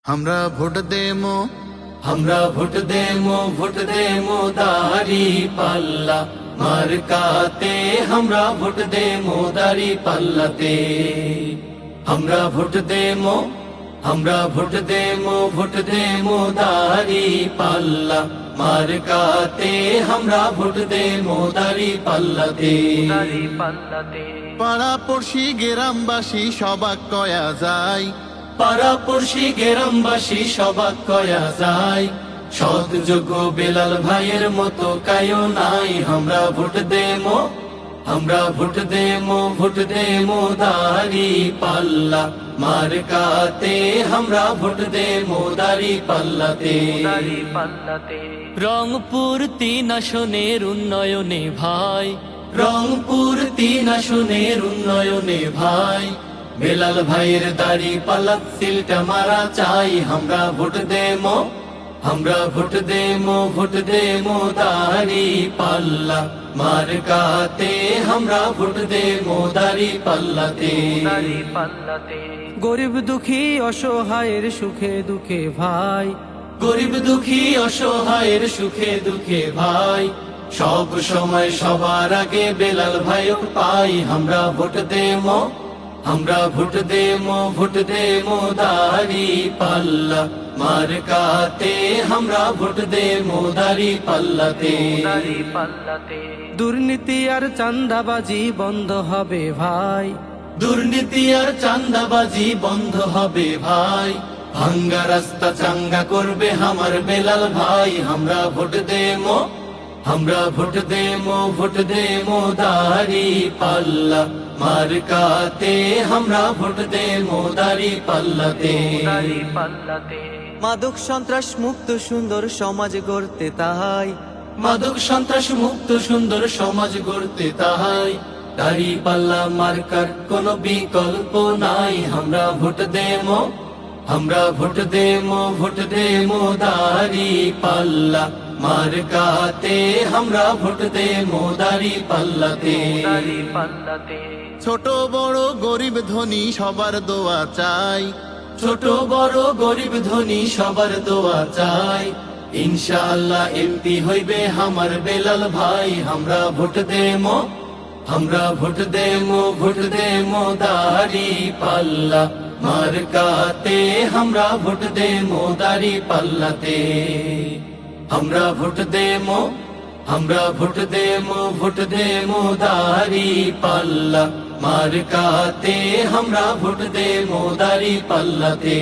हमरा ভোট দেমো हमरा ভোট দেমো দাড়ি পাল্লা মার্কাতে हमरा ভোট দেমো দাড়ি পাল্লাতে हमरा ভোট দেমো দাড়ি পাল্লা মার্কাতে हमरा ভোট দেমো দাড়ি পাল্লাতে পাড়া পড়শি গ্রামবাসী সবাক কয়া যায় পাড়া পড়শি গ্রামবাসী সবাক কয়া যায় সৎ যোগ্য বেলাল ভাইয়ের মতো কায়ো নাই আমরা ভোট দেমো দাড়ি পাল্লা মার্কাতে আমরা ভোট দেমো দাড়ি পাল্লাতে রংপুর 3 আসনের উন্নয়নে ভাই রংপুর 3 আসনের উন্নয়নে ভাই বেলাল ভাইয়ের দাড়ি পাল্লা সিলটা মারা চাই আমরা ভোট দেমো দাড়ি পাল্লা মার্কাতে আমরা ভোট দেমো দাড়ি পাল্লাতে গরিব দুঃখী অসহায়ের সুখে দুঃখে ভাই গরিব দুঃখী অসহায়ের সুখে দুঃখে ভাই সব সময় সবার আগে বেলাল ভাইও পাই আমরা ভোট দেমো দাড়ি পাল্লা মার্কাতে আমরা ভোট দেমো দাড়ি পাল্লাতে দুর্নীতি আর চাঁদাবাজি বন্ধ হবে ভাই দুর্নীতি আর চাঁদাবাজি বন্ধ হবে ভাই ভাঙ্গা রাস্তা চাঙ্গা করবে আমার বেলাল ভাই আমরা ভোট দেমো দাড়ি পাল্লা মার্কাতে আমরা ভোট দেমো দাড়ি পাল্লাতে মাদক সন্ত্রাস মুক্ত সুন্দর সমাজ গড়তে তাই মাদক সন্ত্রাস মুক্ত সুন্দর সমাজ গড়তে তাই দাড়ি পাল্লা মার্কার কোনো বিকল্প নাই আমরা ভোট দেমো দাড়ি পাল্লা মার্কাতে আমরা ভোট দেমো দাড়ি পাল্লাতে ছোট বড় গরিব ধনী সবার দোয়া চাই ছোট বড় গরিব ধনী সবার দোয়া চাই ইনশাআল্লাহ এমপি হইবে আমার বেলাল ভাই আমরা ভোট দেমো দাড়ি পাল্লা মার্কাতে আমরা ভোট দেমো দাড়ি পাল্লাতে আমরা ভোট দেমো দাড়ি পাল্লা মার্কাতে আমরা ভোট দেমো দাড়ি পাল্লাতে